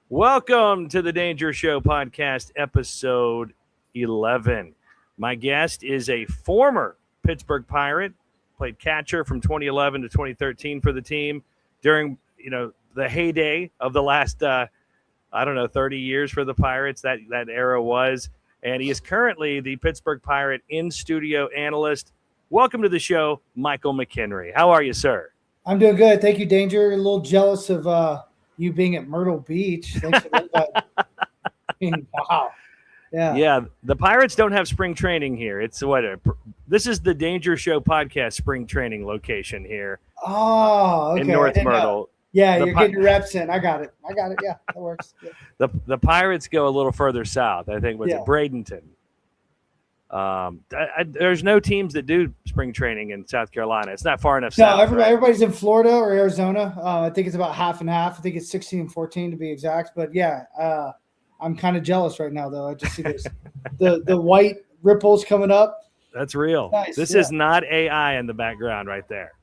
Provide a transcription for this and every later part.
Welcome to the Danger Show podcast, episode 11. My guest is a former Pittsburgh Pirate, played catcher from 2011 to 2013 for the team during, the heyday of the last, 30 years for the Pirates. That era was. And he is currently the Pittsburgh Pirate in-studio analyst. Welcome to the show, Michael McKenry. How are you, sir? I'm doing good. Thank you, Danger. A little jealous of you being at Myrtle Beach. Thanks for that. Wow. Yeah. The Pirates don't have spring training here. It's this is the Danger Show podcast spring training location here. Oh, okay. In North Myrtle. Yeah, you're getting your reps in. I got it. Yeah, that works. Yeah. The Pirates go a little further south. I think it Bradenton. There's no teams that do spring training in South Carolina. It's not far enough south. No, everybody's in Florida or Arizona. I think it's about half and half. I think it's 16-14 to be exact. But yeah, I'm kind of jealous right now, though. I just see this, the white ripples coming up. That's real. Nice. This is not AI in the background right there.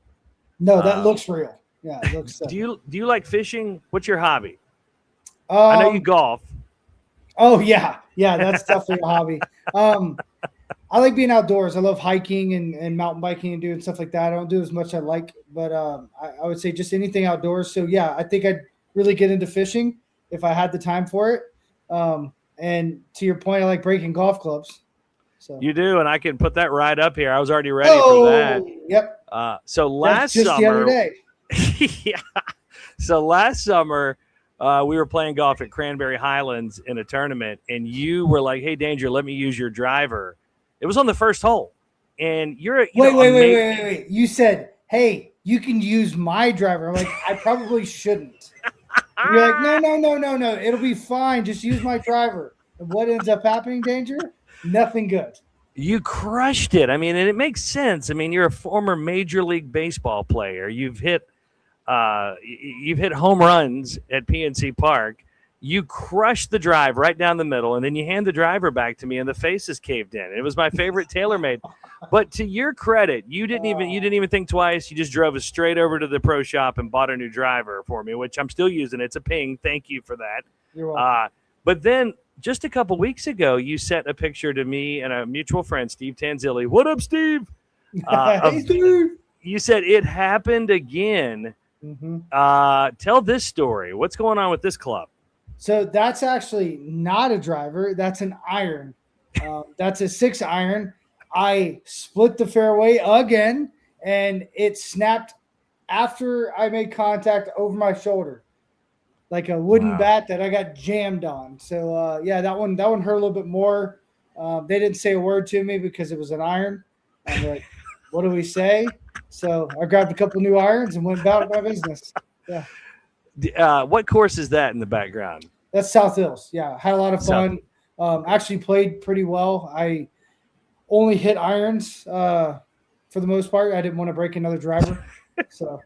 No, that looks real. Yeah, it looks. Do you like fishing? What's your hobby? I know you golf. Oh yeah, that's definitely a hobby. I like being outdoors. I love hiking and mountain biking and doing stuff like that. I don't do as much as I like, but I would say just anything outdoors. So yeah, I think I'd really get into fishing if I had the time for it. And to your point, I like breaking golf clubs. So you do, and I can put that right up here. I was already ready for that. Yep. So last just summer, the other day. Yeah. So last summer, we were playing golf at Cranberry Highlands in a tournament, and you were like, "Hey, Danger, let me use your driver." It was on the first hole, and wait. You said, "Hey, you can use my driver." I'm like, I probably shouldn't. And you're like, no. It'll be fine. Just use my driver. And what ends up happening, Danger? Nothing good. You crushed it. I mean, and it makes sense. I mean, you're a former Major League Baseball player. You've hit home runs at PNC Park. You crushed the drive right down the middle, and then you hand the driver back to me, and the face is caved in. It was my favorite TaylorMade. But to your credit, you didn't even think twice. You just drove us straight over to the pro shop and bought a new driver for me, which I'm still using. It's a Ping. Thank you for that. You're welcome. But then just a couple weeks ago, you sent a picture to me and a mutual friend, Steve Tanzilli. What up, Steve? Hey, Steve. You said it happened again. Mm-hmm. Tell this story. What's going on with this club? So that's actually not a driver. That's an iron. That's a 6-iron. I split the fairway again, and it snapped after I made contact over my shoulder, like a wooden bat that I got jammed on. So yeah, that one hurt a little bit more. They didn't say a word to me because it was an iron. I'm like, what do we say? So I grabbed a couple new irons and went about my business. Yeah. What course is that in the background? That's South Hills. Yeah, had a lot of fun. Actually played pretty well. I only hit irons for the most part. I didn't want to break another driver, so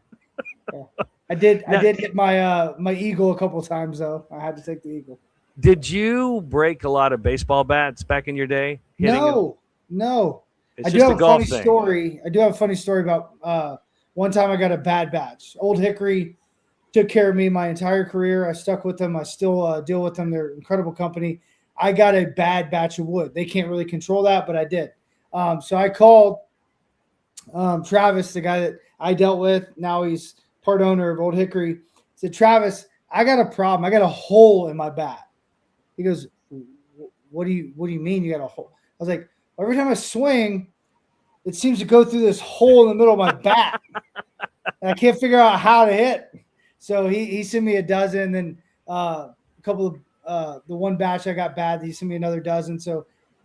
yeah. I did hit my eagle a couple of times though. I had to take the eagle. Did you break a lot of baseball bats back in your day? No. I do have a funny story. I do have a funny story about one time I got a bad batch. Old Hickory took care of me my entire career. I stuck with them. I still deal with them. They're an incredible company. I got a bad batch of wood. They can't really control that, but I did. So I called Travis, the guy that I dealt with. Now he's part owner of Old Hickory. I said, Travis, I got a problem. I got a hole in my bat. He goes, what do you mean you got a hole? I was like, every time I swing, it seems to go through this hole in the middle of my bat. And I can't figure out how to hit. So he sent me a dozen, and a couple of the one batch I got bad. He sent me another dozen. So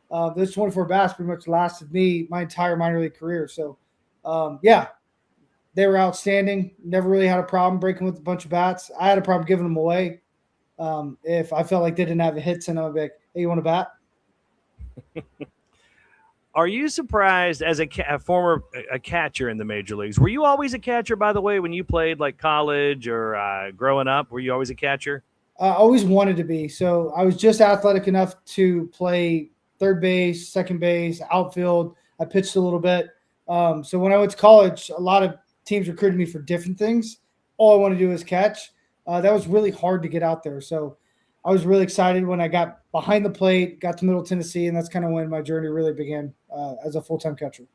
those 24 bats pretty much lasted me my entire minor league career. So yeah, they were outstanding. Never really had a problem breaking with a bunch of bats. I had a problem giving them away. If I felt like they didn't have the hits in them, I'd be like, hey, you want a bat? Are you surprised as a former catcher in the major leagues? Were you always a catcher, by the way, when you played like college or growing up? Were you always a catcher? I always wanted to be. So I was just athletic enough to play third base, second base, outfield. I pitched a little bit. So when I went to college, a lot of teams recruited me for different things. All I wanted to do was catch. That was really hard to get out there. So I was really excited when I got behind the plate, got to Middle Tennessee, and that's kind of when my journey really began as a full-time catcher.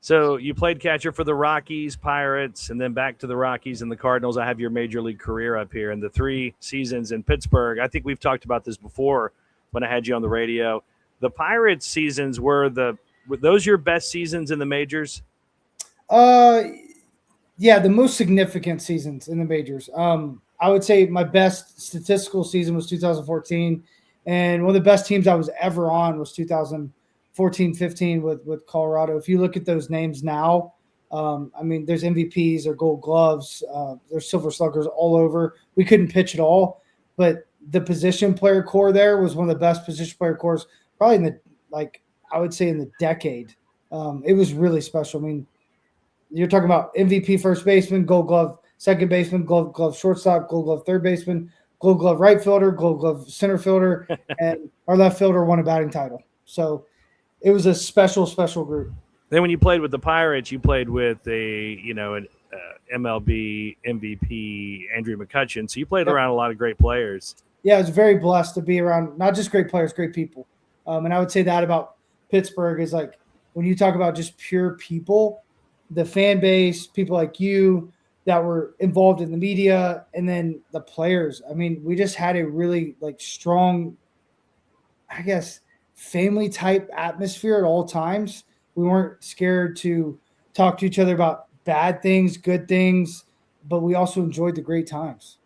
So you played catcher for the Rockies, Pirates, and then back to the Rockies and the Cardinals. I have your major league career up here, and the 3 seasons in Pittsburgh. I think we've talked about this before when I had you on the radio. The Pirates seasons were those your best seasons in the majors? Yeah, the most significant seasons in the majors. I would say my best statistical season was 2014, and one of the best teams I was ever on was 2014-15 with Colorado. If you look at those names now, I mean, there's MVPs or Gold Gloves, there's Silver Sluggers all over. We couldn't pitch at all, but the position player core there was one of the best position player cores probably in the, like, I would say in the decade. It was really special. I mean, you're talking about MVP first baseman, Gold Glove second baseman, Gold Glove shortstop, Gold Glove third baseman, Gold Glove right fielder, Gold Glove center fielder, and our left fielder won a batting title. So it was a special, special group. Then when you played with the Pirates, you played with an MLB MVP, Andrew McCutchen. So you played around a lot of great players. Yeah, I was very blessed to be around not just great players, great people. And I would say that about Pittsburgh is, like, when you talk about just pure people, the fan base, people like you that were involved in the media, and then the players. I mean, we just had a really, like, strong, I guess, family type atmosphere at all times. We weren't scared to talk to each other about bad things, good things, but we also enjoyed the great times.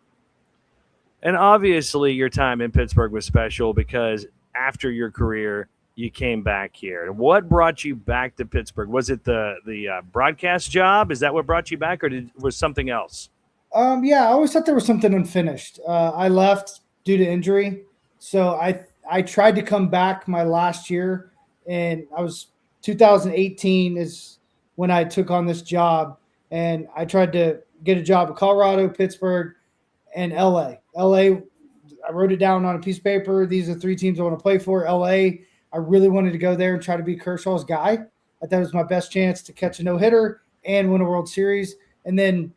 And obviously your time in Pittsburgh was special because after your career, you came back here. What brought you back to Pittsburgh? Was it the broadcast job? Is that what brought you back, or was something else? Yeah, I always thought there was something unfinished. I left due to injury, so I tried to come back my last year, and 2018 is when I took on this job, and I tried to get a job in Colorado, Pittsburgh, and LA. LA, I wrote it down on a piece of paper. These are 3 teams I want to play for. LA, I really wanted to go there and try to be Kershaw's guy. I thought it was my best chance to catch a no-hitter and win a World Series. And then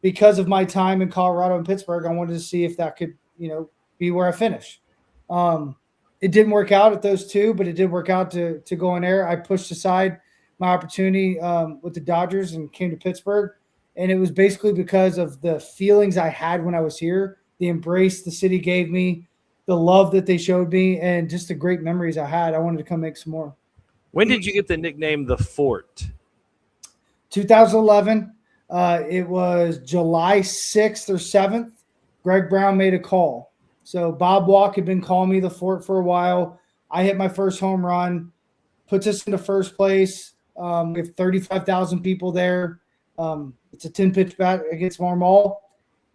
because of my time in Colorado and Pittsburgh, I wanted to see if that could, be where I finish. It didn't work out at those 2, but it did work out to go on air. I pushed aside my opportunity with the Dodgers and came to Pittsburgh. And it was basically because of the feelings I had when I was here, the embrace the city gave me, the love that they showed me, and just the great memories I had. I wanted to come make some more. When did you get the nickname The Fort? 2011. It was July 6th or 7th. Greg Brown made a call. So Bob Walk had been calling me The Fort for a while. I hit my first home run, puts us into first place. We have 35,000 people there. It's a 10-pitch bat against Marmol.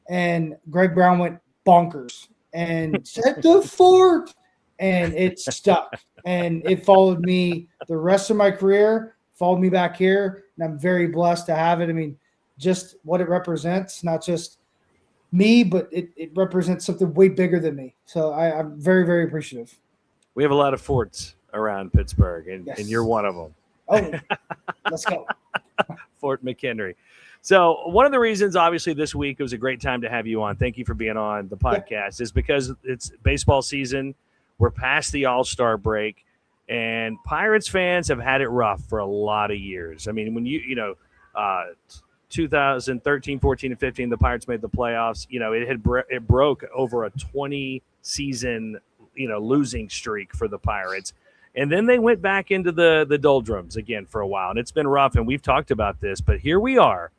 And Greg Brown went bonkers and said The Fort. And it stuck. And it followed me the rest of my career, followed me back here. And I'm very blessed to have it. I mean, just what it represents, not just me, but it represents something way bigger than me. So I'm very, very appreciative. We have a lot of forts around Pittsburgh, and you're one of them. Oh, let's go. Fort McKenry. So one of the reasons, obviously, this week it was a great time to have you on. Thank you for being on the podcast. Is because it's baseball season. We're past the All-Star break, and Pirates fans have had it rough for a lot of years. I mean, when 2013, 14, and 15, the Pirates made the playoffs. It broke over a 20-season losing streak for the Pirates. And then they went back into the doldrums again for a while. And it's been rough, and we've talked about this. But here we are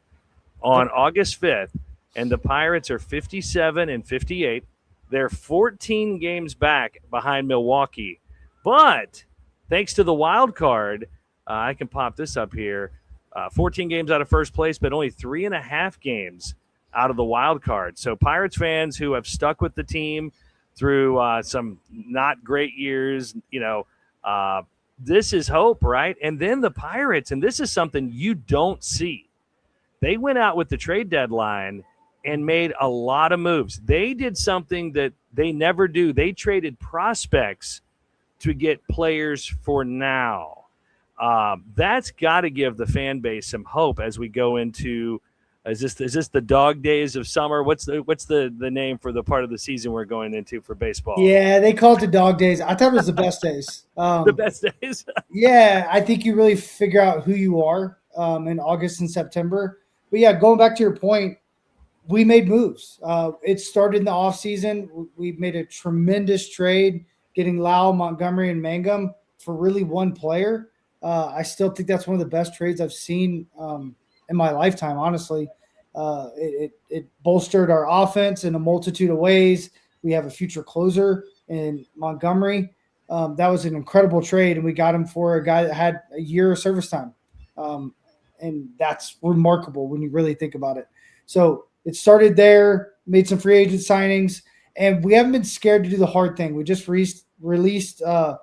on August 5th, and the Pirates are 57-58. They're 14 games back behind Milwaukee. But thanks to the wild card, I can pop this up here, 14 games out of first place, but only 3.5 games out of the wild card. So Pirates fans who have stuck with the team through some not great years, this is hope, right? And then the Pirates, and this is something you don't see. They went out with the trade deadline and made a lot of moves. They did something that they never do. They traded prospects to get players for now. That's got to give the fan base some hope as we go into Is this the dog days of summer? What's the name for the part of the season we're going into for baseball? Yeah, they call it the dog days. I thought it was the best days. The best days. Yeah, I think you really figure out who you are in August and September. But yeah, going back to your point, we made moves. It started in the offseason. We made a tremendous trade, getting Lau, Montgomery, and Mangum for really one player. I still think that's one of the best trades I've seen in my lifetime, honestly. It bolstered our offense in a multitude of ways. We have a future closer in Montgomery. That was an incredible trade, and we got him for a guy that had a year of service time. And that's remarkable when you really think about it. So it started there, made some free agent signings, and we haven't been scared to do the hard thing. We just released Marcell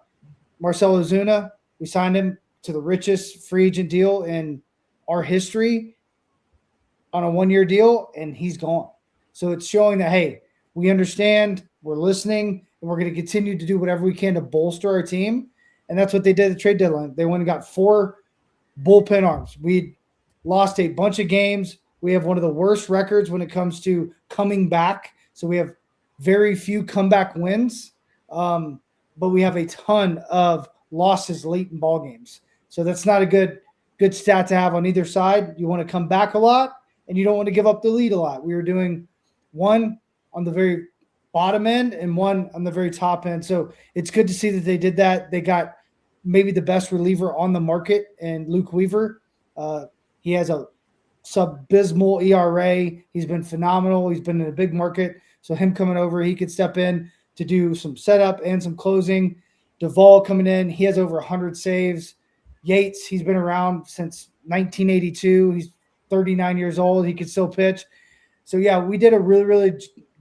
Ozuna. We signed him to the richest free agent deal in our history on a one-year deal, and he's gone. So it's showing that, hey, we understand, we're listening, and we're going to continue to do whatever we can to bolster our team. And that's what they did at the trade deadline. They went and got 4 bullpen arms. We lost a bunch of games. We have one of the worst records when it comes to coming back. So we have very few comeback wins, but we have a ton of losses late in ball games. So that's not a good stat to have on either side. You want to come back a lot, and you don't want to give up the lead a lot. We were doing one on the very bottom end and one on the very top end. So it's good to see that they did that. They got maybe the best reliever on the market and Luke Weaver. He has a sub-abysmal ERA. He's been phenomenal. He's been in a big market. So him coming over, he could step in to do some setup and some closing. Duvall coming in, he has over 100 saves. Yates, he's been around since 1982. He's 39 years old. He can still pitch. So, yeah, we did a really, really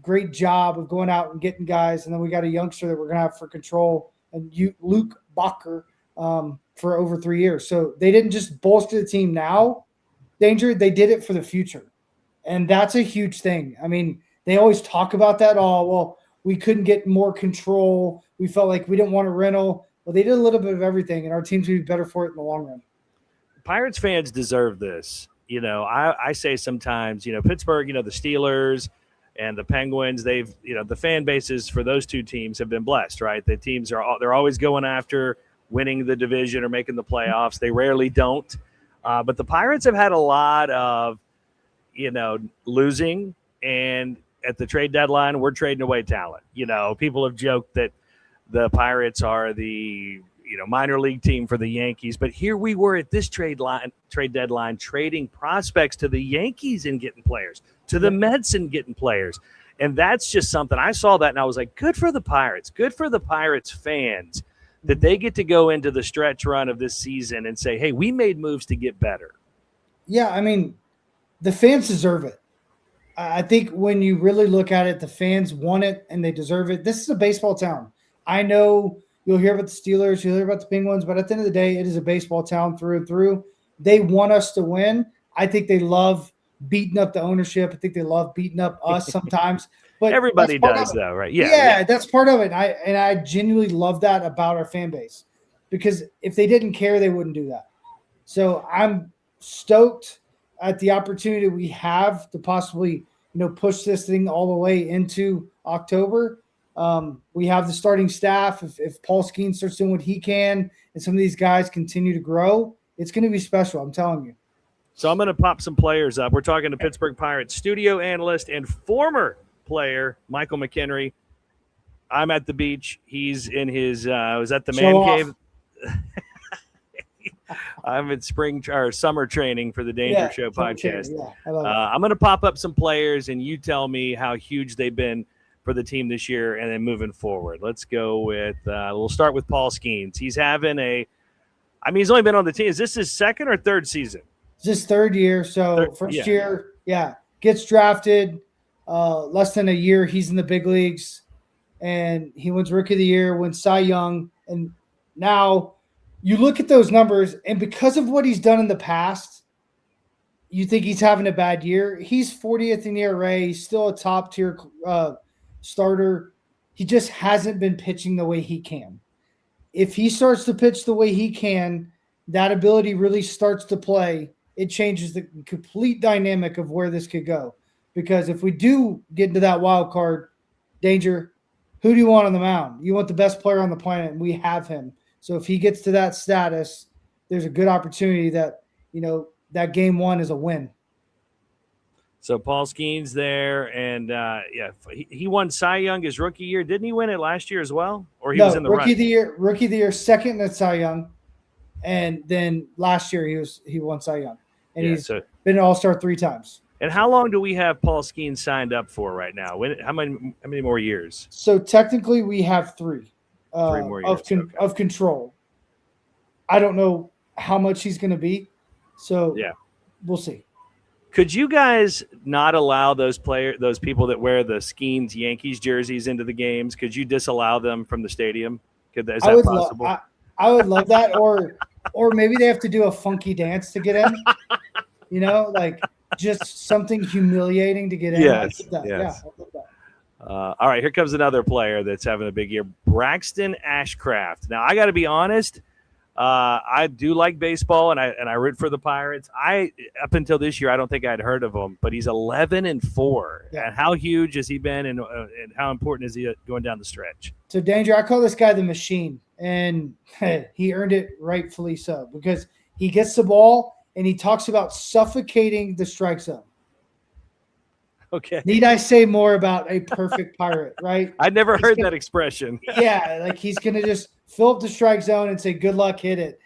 great job of going out and getting guys. And then we got a youngster that we're going to have for control, and Luke Bacher, for over 3 years. So they didn't just bolster the team now, Danger, they did it for the future. And that's a huge thing. I mean, they always talk about that. Oh, well, we couldn't get more control. We felt like we didn't want a rental. Well, they did a little bit of everything, and our team's going to be better for it in the long run. Pirates fans deserve this. You know, I say sometimes, you know, Pittsburgh, you know, the Steelers and the Penguins, they've, you know, the fan bases for those two teams have been blessed, right? The teams they're always going after winning the division or making the playoffs. They rarely don't. But the Pirates have had a lot of, you know, losing, and at the trade deadline, we're trading away talent. You know, people have joked that the Pirates are the, you know, minor league team for the Yankees, but here we were at this trade deadline trading prospects to the Yankees and getting players, to the Mets and getting players. And that's just something I saw that and I was like, good for the Pirates, good for the Pirates fans that they get to go into the stretch run of this season and say, hey, we made moves to get better. Yeah, I mean, the fans deserve it. I think when you really look at it, the fans want it and they deserve it. This is a baseball town. I know you'll hear about the Steelers, you'll hear about the Penguins, but at the end of the day, it is a baseball town through and through. They want us to win. I think they love beating up the ownership. I think they love beating up us sometimes. But everybody does, though, right? Yeah, that's part of it. And I genuinely love that about our fan base, because if they didn't care, they wouldn't do that. So I'm stoked at the opportunity we have to possibly, you know, push this thing all the way into October. We have the starting staff. If Paul Skeen starts doing what he can and some of these guys continue to grow, it's going to be special. I'm telling you. So I'm going to pop some players up. We're talking to Pittsburgh Pirates studio analyst and former player Michael McKenry. I'm at the beach. He's in his was at the man cave. I'm in spring or summer training for the Danger Show podcast. I'm going to pop up some players, and you tell me how huge they've been for the team this year and then moving forward. Let's go with we'll start with Paul Skeens. He's having he's only been on the team. Is this his second or third season? It's his third year. So first year, gets drafted. Less than a year, he's in the big leagues, and he wins Rookie of the Year, wins Cy Young, and now you look at those numbers, and because of what he's done in the past, you think he's having a bad year. He's 40th in ERA. He's still a top-tier starter. He just hasn't been pitching the way he can. If he starts to pitch the way he can, that ability really starts to play, it changes the complete dynamic of where this could go. Because if we do get into that wild card danger, who do you want on the mound? You want the best player on the planet, and we have him. So if he gets to that status, there's a good opportunity that, that game one is a win. So Paul Skeens there, and he won Cy Young his rookie year. Didn't he win it last year as well? Or he was in the rookie run? Rookie of the year, second at Cy Young, and then last year he won Cy Young, and he's been an All-Star 3 times. And how long do we have Paul Skeens signed up for right now? How many more years? So technically, we have 3. 3 more years of control. I don't know how much he's going to be, so we'll see. Could you guys not allow those people that wear the Skeens Yankees jerseys into the games? Could you disallow them from the stadium? Is that possible? I would love that, or maybe they have to do a funky dance to get in. Like just something humiliating to get in. Yes. I love that. All right, here comes another player that's having a big year, Braxton Ashcraft. Now, I got to be honest. I do like baseball, and I root for the Pirates. Up until this year, I don't think I'd heard of him, but he's 11-4. Yeah. And how huge has he been, and how important is he going down the stretch? So, Danger, I call this guy the machine, and he earned it rightfully so, because he gets the ball and he talks about suffocating the strike zone. Okay. Need I say more about a perfect Pirate, right? I'd never heard that expression. Yeah, like he's going to just fill up the strike zone and say, good luck, hit it.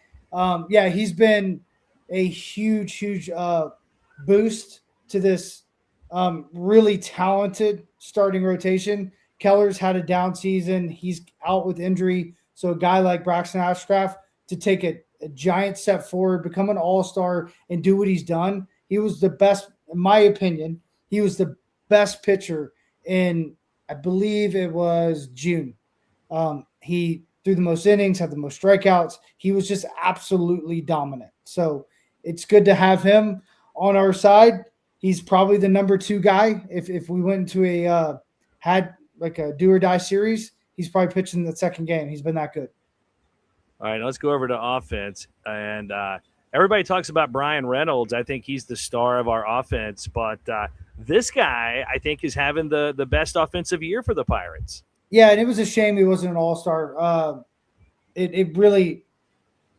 He's been a huge boost to this really talented starting rotation. Keller's had a down season. He's out with injury. So a guy like Braxton Ashcraft to take a giant step forward, become an all-star, and do what he's done. He was the best, in my opinion. He was the best pitcher in, I believe it was June. He threw the most innings, had the most strikeouts. He was just absolutely dominant. So it's good to have him on our side. He's probably the number 2 guy. If we went into a do or die series, he's probably pitching the second game. He's been that good. All right, let's go over to offense. And everybody talks about Brian Reynolds. I think he's the star of our offense. But this guy, I think, is having the best offensive year for the Pirates. Yeah, and it was a shame he wasn't an all-star. It really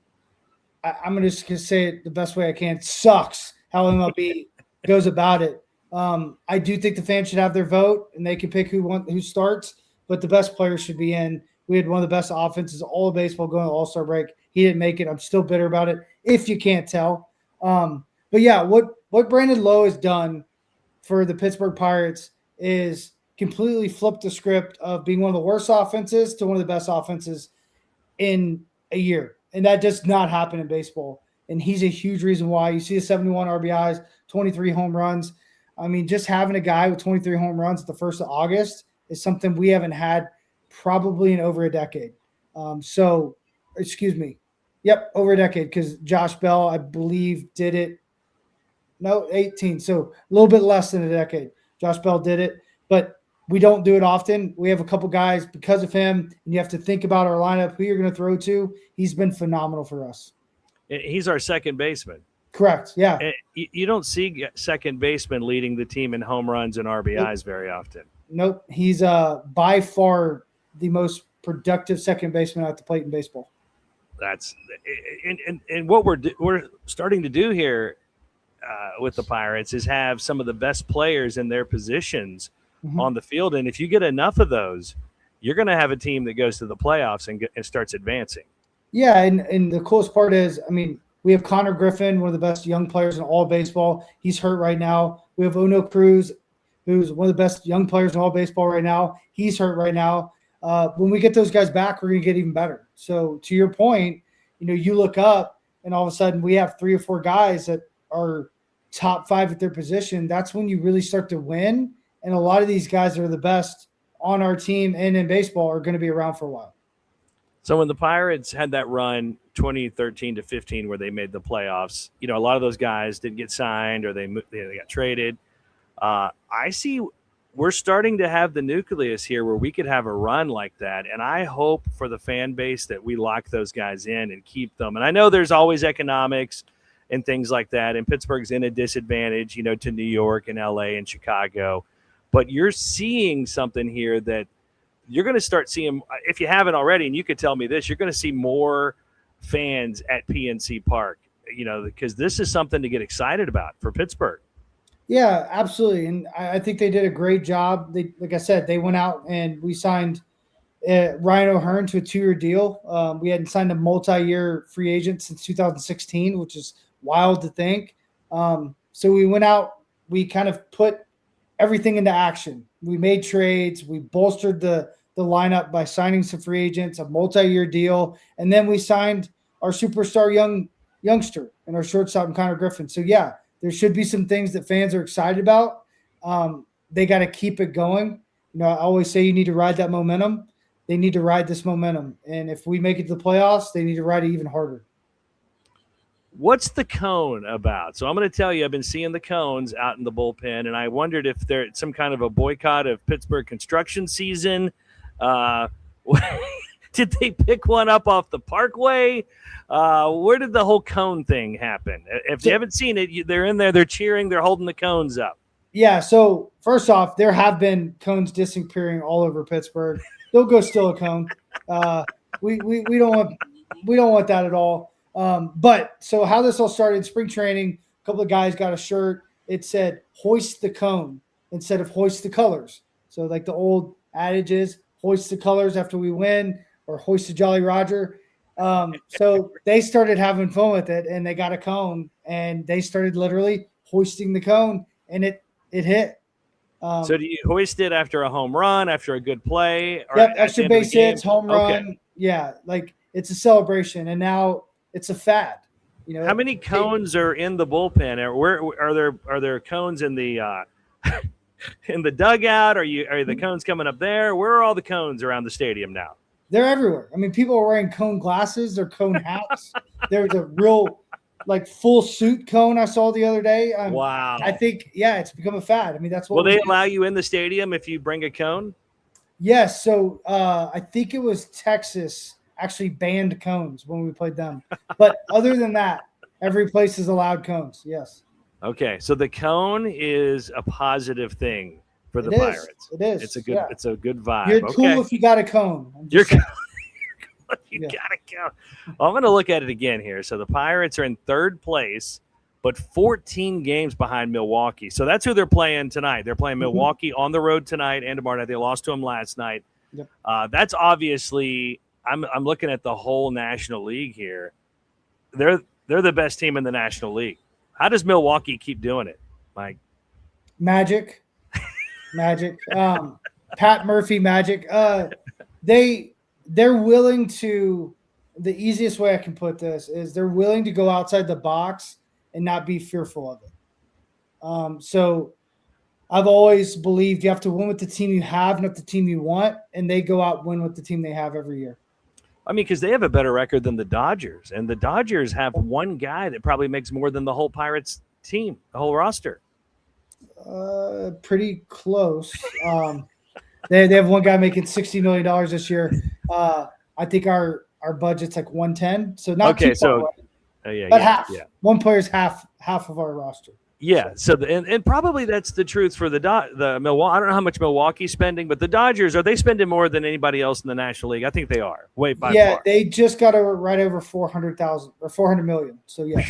– I'm going to say it the best way I can. Sucks how MLB goes about it. I do think the fans should have their vote, and they can pick who starts, but the best players should be in. We had one of the best offenses all of baseball going to All-Star break. He didn't make it. I'm still bitter about it, if you can't tell. But yeah, what Brandon Lowe has done for the Pittsburgh Pirates is completely flipped the script of being one of the worst offenses to one of the best offenses in a year. And that does not happen in baseball. And he's a huge reason why. You see the 71 RBIs, 23 home runs. I mean, just having a guy with 23 home runs at the 1st of August is something we haven't had probably in over a decade. Over a decade, because Josh Bell, I believe, did it. No, 18. So a little bit less than a decade. Josh Bell did it, but we don't do it often. We have a couple guys because of him, and you have to think about our lineup, who you're going to throw to. He's been phenomenal for us. He's our second baseman. Correct, yeah. You don't see second baseman leading the team in home runs and RBIs very often. Nope. He's by far the most productive second baseman at the plate in baseball. That's and what we're starting to do here with the Pirates is have some of the best players in their positions on the field, and if you get enough of those, you're going to have a team that goes to the playoffs and starts advancing. Yeah, and the coolest part is, I mean, we have Connor Griffin, one of the best young players in all baseball. He's hurt right now. We have Ono Cruz, who's one of the best young players in all baseball right now. He's hurt right now. When we get those guys back, we're going to get even better. So to your point, you look up and all of a sudden we have 3 or 4 guys that are top 5 at their position. That's when you really start to win. And a lot of these guys that are the best on our team and in baseball are going to be around for a while. So when the Pirates had that run 2013 to 15 where they made the playoffs, a lot of those guys didn't get signed or they got traded. I see we're starting to have the nucleus here where we could have a run like that. And I hope for the fan base that we lock those guys in and keep them. And I know there's always economics and things like that. And Pittsburgh's in a disadvantage, to New York and LA and Chicago. But you're seeing something here that you're going to start seeing, if you haven't already, and you could tell me this, you're going to see more fans at PNC Park, because this is something to get excited about for Pittsburgh. Yeah, absolutely. And I think they did a great job. Like I said, they went out and we signed Ryan O'Hearn to a 2-year deal. We hadn't signed a multi-year free agent since 2016, which is wild to think. So we went out, we kind of put everything into action. We made trades. We bolstered the lineup by signing some free agents, a multi-year deal, and then we signed our superstar youngster and our shortstop in Connor Griffin. So yeah, there should be some things that fans are excited about. They got to keep it going. I always say you need to ride that momentum. They need to ride this momentum, and if we make it to the playoffs, they need to ride it even harder. What's the cone about? So I'm going to tell you, I've been seeing the cones out in the bullpen, and I wondered if there's some kind of a boycott of Pittsburgh construction season. Did they pick one up off the Parkway? Where did the whole cone thing happen? If you haven't seen it, they're in there, they're cheering, they're holding the cones up. Yeah, so first off, there have been cones disappearing all over Pittsburgh. They'll go steal a cone. We don't want that at all. But so how this all started in spring training, a couple of guys got a shirt. It said "hoist the cone" instead of "hoist the colors." So like the old adage is "hoist the colors" after we win, or "hoist the Jolly Roger." So they started having fun with it, and they got a cone, and they started literally hoisting the cone, and it hit. So do you hoist it after a home run, after a good play? Or yep, extra base hits, home run. Okay. Yeah, like it's a celebration, and now it's a fad. How many cones are in the bullpen? Or where are there cones in the in the dugout? Are the cones coming up there? Where are all the cones around the stadium now? They're everywhere. I mean, people are wearing cone glasses or cone hats. There's a real full suit cone I saw the other day. Wow. I think, it's become a fad. I mean, that's what. Will they allow you in the stadium if you bring a cone? Yes. So I think it was Texas actually banned cones when we played them. But other than that, every place is allowed cones. Yes. Okay. So the cone is a positive thing for the Pirates. It is. It's a good. Yeah. It's a good vibe. You're cool if you got a cone. You're cool. You gotta go. Well, I'm going to look at it again here. So the Pirates are in third place, but 14 games behind Milwaukee. So that's who they're playing tonight. They're playing Milwaukee on the road tonight and tomorrow night. They lost to them last night. Yep. That's obviously. I'm looking at the whole National League here. They're the best team in the National League. How does Milwaukee keep doing it, Mike? Magic. Pat Murphy magic. They're willing to, the easiest way I can put this is they're willing to go outside the box and not be fearful of it. So I've always believed you have to win with the team you have, not the team you want, and they go out and win with the team they have every year. I mean, because they have a better record than the Dodgers, and the Dodgers have one guy that probably makes more than the whole Pirates team, the whole roster. Pretty close. They have one guy making $60 million this year. I think our budget's like 110, so not too far away. But half. Yeah. One player's half of our roster. Yeah. So and probably that's the truth for the Milwaukee. I don't know how much Milwaukee's spending, but the Dodgers, are they spending more than anybody else in the National League? I think they are. By far. They just got right over 400,000 or 400 million. So yeah.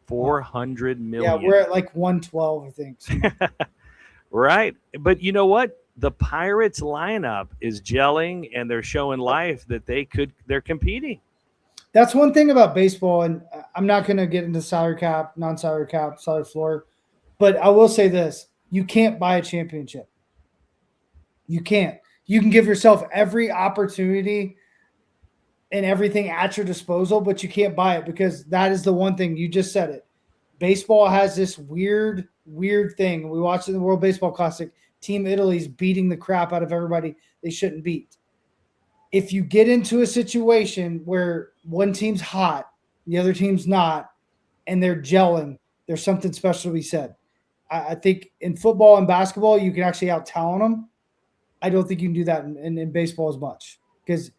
400 million. Yeah, we're at like 112, I think. So. Right. But you know what? The Pirates lineup is gelling, and they're showing life that they're competing. That's one thing about baseball, and I'm not going to get into salary cap, non-salary cap, salary floor, but I will say this. You can't buy a championship. You can't. You can give yourself every opportunity and everything at your disposal, but you can't buy it, because that is the one thing. You just said it. Baseball has this weird thing. We watched it in the World Baseball Classic. Team Italy's beating the crap out of everybody they shouldn't beat. If you get into a situation where one team's hot, the other team's not, and they're gelling, there's something special to be said. I think in football and basketball, you can actually out-talent them. I don't think you can do that in baseball as much, because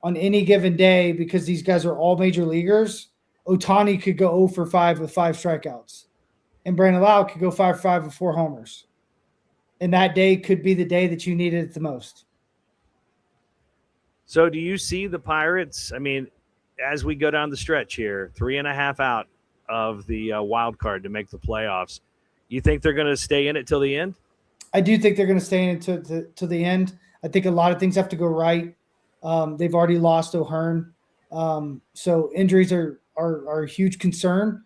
on any given day, because these guys are all major leaguers, Ohtani could go 0 for 5 with 5 strikeouts, and Brandon Lau could go 5 for 5 with 4 homers. And that day could be the day that you needed it the most. So do you see the Pirates? I mean, as we go down the stretch here, 3.5 out of the wild card to make the playoffs, you think they're going to stay in it till the end? I do think they're going to stay in it to the end. I think a lot of things have to go right. They've already lost O'Hearn. So injuries are a huge concern.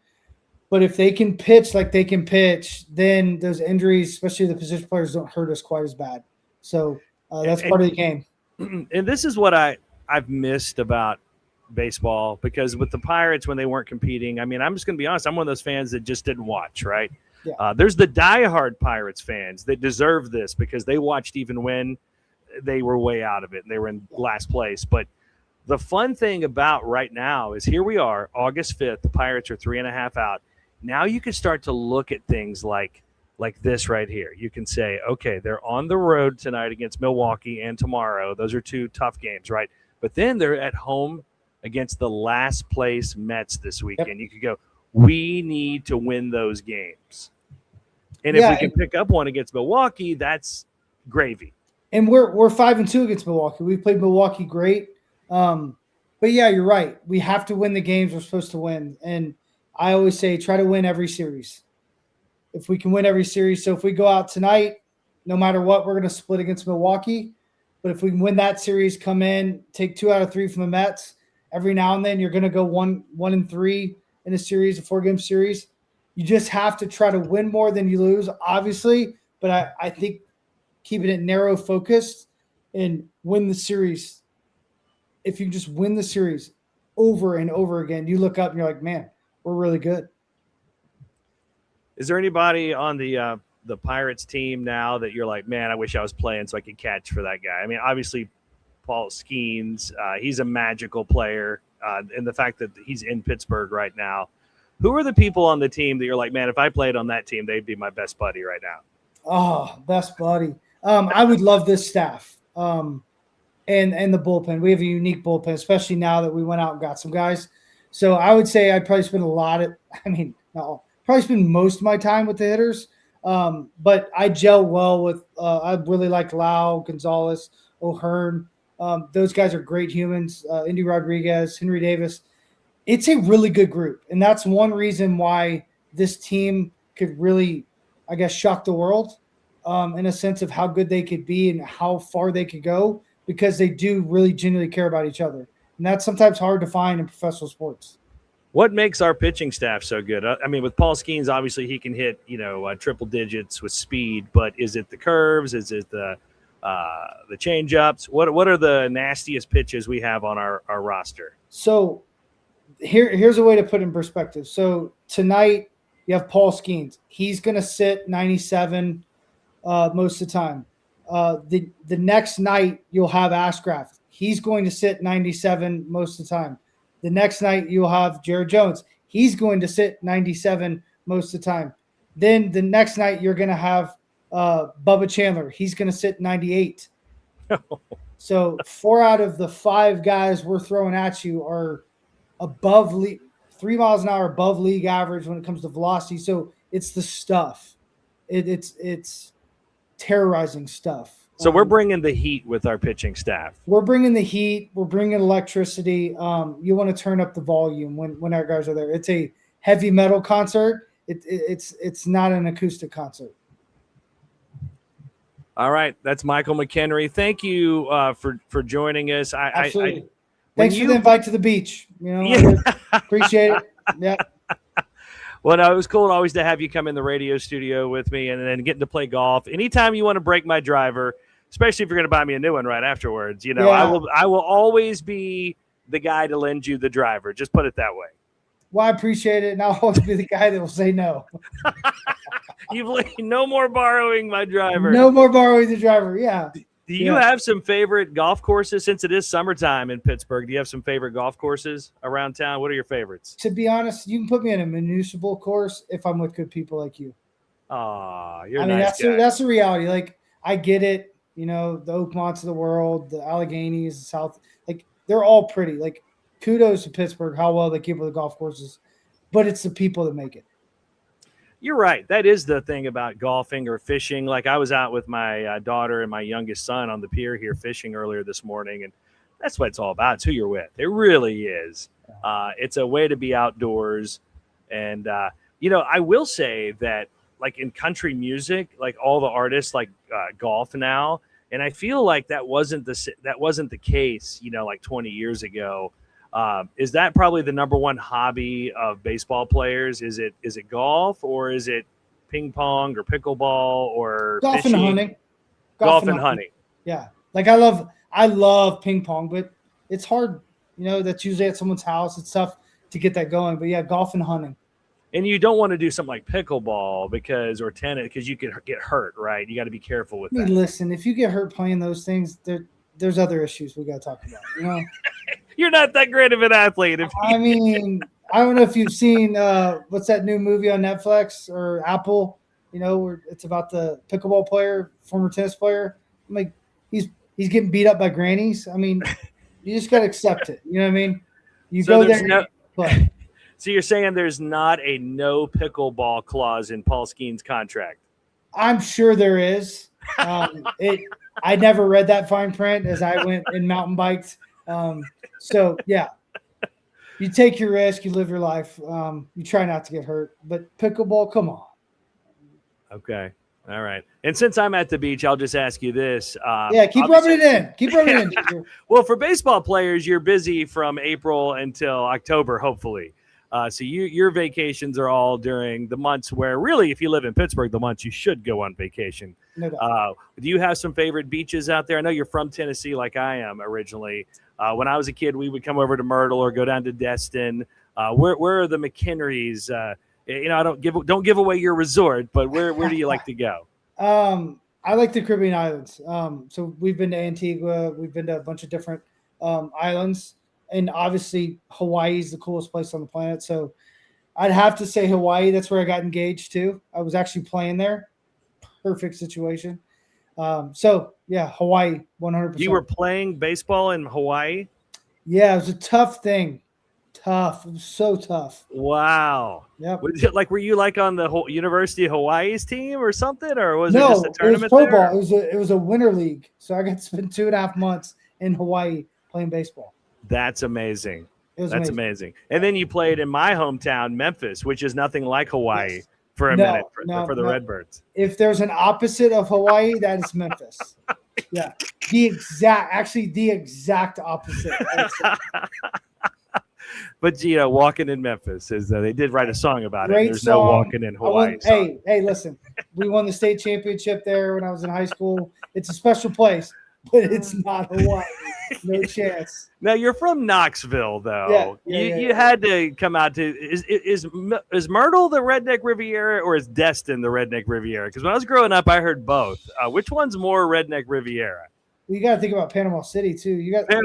But if they can pitch like they can pitch, then those injuries, especially the position players, don't hurt us quite as bad. So that's part of the game. And this is what I've missed about baseball, because with the Pirates, when they weren't competing, I mean, I'm just going to be honest, I'm one of those fans that just didn't watch, right? Yeah. There's the diehard Pirates fans that deserve this because they watched even when they were way out of it and they were in last place. But the fun thing about right now is here we are, August 5th, the Pirates are 3.5 out. Now you can start to look at things like this right here. You can say, okay, they're on the road tonight against Milwaukee and tomorrow. Those are 2 tough games, right? But then they're at home against the last place Mets this weekend. Yep. You could go, we need to win those games. And if we can pick up one against Milwaukee, that's gravy. And we're 5-2 against Milwaukee. We played Milwaukee great. But yeah, you're right. We have to win the games we're supposed to win. And I always say, try to win every series. If we can win every series. So if we go out tonight, no matter what, we're going to split against Milwaukee. But if we can win that series, come in, take 2 out of 3 from the Mets, every now and then you're going to go 1-3 in a series, a 4-game series. You just have to try to win more than you lose, obviously. But I think keeping it narrow focused and win the series. If you just win the series over and over again, you look up and you're like, man, we're really good. Is there anybody on the Pirates team now that you're like, man, I wish I was playing so I could catch for that guy? I mean, obviously, Paul Skeens, he's a magical player. And the fact that he's in Pittsburgh right now. Who are the people on the team that you're like, man, if I played on that team, they'd be my best buddy right now? Oh, best buddy. I would love this staff and the bullpen. We have a unique bullpen, especially now that we went out and got some guys. So I would say I'd probably spend probably spend most of my time with the hitters. But I gel well with I really like Lau, Gonzalez, O'Hearn. Those guys are great humans. Indy Rodriguez, Henry Davis. It's a really good group. And that's one reason why this team could really, I guess, shock the world in a sense of how good they could be and how far they could go, because they do really genuinely care about each other. And that's sometimes hard to find in professional sports. What makes our pitching staff so good? I mean, with Paul Skeens, obviously he can hit, triple digits with speed, but is it the curves? Is it the change-ups? What are the nastiest pitches we have on our roster? So here's a way to put it in perspective. So tonight you have Paul Skeens. He's going to sit 97 most of the time. The next night you'll have Ashcraft. He's going to sit 97 most of the time. The next night you'll have Jared Jones. He's going to sit 97 most of the time. Then the next night you're going to have Bubba Chandler. He's going to sit 98. So 4 out of the 5 guys we're throwing at you are above 3 miles an hour above league average when it comes to velocity. So it's the stuff. It's terrorizing stuff. So we're bringing the heat with our pitching staff. We're bringing the heat. We're bringing electricity. You want to turn up the volume when our guys are there. It's a heavy metal concert. It's not an acoustic concert. All right, that's Michael McKenry. Thank you for joining us. Absolutely. Thanks for the invite to the beach. Appreciate it. Yeah. Well, no, it was cool always to have you come in the radio studio with me and then getting to play golf. Anytime you want to break my driver, especially if you're going to buy me a new one right afterwards, I will always be the guy to lend you the driver. Just put it that way. Well, I appreciate it, and I'll always be the guy that will say no. No more borrowing my driver. No more borrowing the driver, yeah. Do you have some favorite golf courses since it is summertime in Pittsburgh? Do you have some favorite golf courses around town? What are your favorites? To be honest, you can put me in a municipal course if I'm with good people like you. Aw, you're a nice guy. That's the reality. Like, I get it. The Oakmonts of the world, the Alleghenies, the South, like, they're all pretty. Like, kudos to Pittsburgh, how well they keep with the golf courses, but it's the people that make it. You're right. That is the thing about golfing or fishing. Like I was out with my daughter and my youngest son on the pier here fishing earlier this morning, and that's what it's all about. It's who you're with. It really is. It's a way to be outdoors. And, I will say that like in country music, like all the artists like golf now. And I feel like that wasn't the case, like 20 years ago. Is that probably the number one hobby of baseball players? Is it golf, or is it ping pong or pickleball or golf fishing? and hunting? Golf and hunting. Yeah. Like I love ping pong, but it's hard. That's usually at someone's house. It's tough to get that going. But yeah, golf and hunting. And you don't want to do something like pickleball or tennis because you could get hurt, right? You got to be careful with that. Listen, if you get hurt playing those things, there's other issues we got to talk about. You're not that great of an athlete. I don't know if you've seen what's that new movie on Netflix or Apple? Where it's about the pickleball player, former tennis player. I'm like, he's getting beat up by grannies. I mean, you just got to accept it. You know what I mean? You go there. So you're saying there's not a no pickleball clause in Paul Skeen's contract? I'm sure there is. I never read that fine print as I went and mountain biked. So yeah, you take your risk, you live your life. You try not to get hurt, but pickleball, come on. Okay. All right. And since I'm at the beach, I'll just ask you this. Keep rubbing it in. Keep rubbing it in. Well, for baseball players, you're busy from April until October, hopefully. So your vacations are all during the months where really, if you live in Pittsburgh, the months you should go on vacation. No doubt. Do you have some favorite beaches out there? I know you're from Tennessee like I am originally. When I was a kid, we would come over to Myrtle or go down to Destin. Where are the McKenrys? I don't give away your resort, but where do you like to go? I like the Caribbean islands. So we've been to Antigua. We've been to a bunch of different islands. And obviously, Hawaii is the coolest place on the planet. So I'd have to say Hawaii. That's where I got engaged to. I was actually playing there. Perfect situation. So, yeah, Hawaii, 100%. You were playing baseball in Hawaii? Yeah, it was a tough thing. Tough. It was so tough. Wow. Yeah. Were you like on the whole University of Hawaii's team or something? Or was it no, just a tournament it was pro there? ball. It was a winter league. So I got to spend 2.5 months in Hawaii playing baseball. That's amazing. That's amazing. And then you played in my hometown, Memphis, which is nothing like Hawaii for a minute for the Redbirds. If there's an opposite of Hawaii, that is Memphis. Yeah. The exact opposite. But, walking in Memphis is they did write a song about it. There's song. No walking in Hawaii. Hey, listen, we won the state championship there when I was in high school. It's a special place, but it's not Hawaii. No chance. Now you're from Knoxville, though. You had to come out to is Myrtle the Redneck Riviera or is Destin the Redneck Riviera? Because when I was growing up, I heard both. Which one's more Redneck Riviera? Well, you got to think about Panama City too. You got a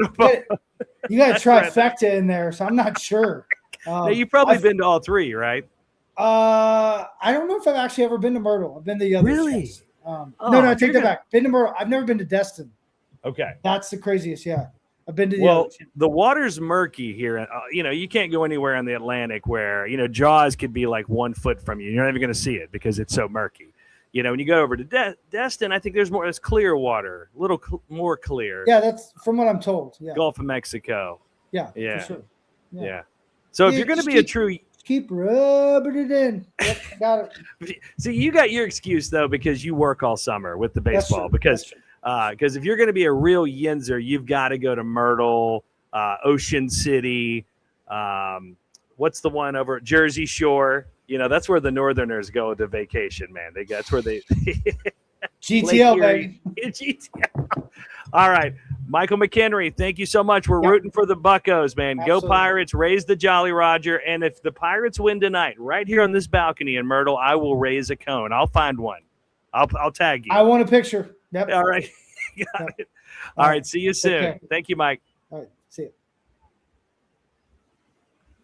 trifecta in there, so I'm not sure. Now you've probably been to all three, right? I don't know if I've actually ever been to Myrtle. I've been to the other. Really? No, take that back. Been to Myrtle. I've never been to Destin. Okay. That's the craziest. Yeah. I've been to the water's murky here. You can't go anywhere in the Atlantic where, Jaws could be like 1 foot from you. You're not even going to see it because it's so murky. When you go over to Destin, I think it's clear water, a little more clear. Yeah, that's from what I'm told. Yeah. Gulf of Mexico. Yeah. Yeah. For sure. Yeah. So if you're going to be a true... Keep rubbing it in. Yep, got it. See, you got your excuse, though, because you work all summer with the baseball. Because if you're going to be a real Yinzer, you've got to go to Myrtle, Ocean City. What's the one over at Jersey Shore? That's where the Northerners go to vacation, man. That's where they GTL, baby. GTL. All right. Michael McKenry, thank you so much. We're rooting for the Buccos, man. Absolutely. Go Pirates, raise the Jolly Roger. And if the Pirates win tonight, right here on this balcony in Myrtle, I will raise a cone. I'll find one. I'll tag you. I want a picture. Yep. All right. Got it. All right. See you soon. Okay. Thank you, Mike. All right. See you.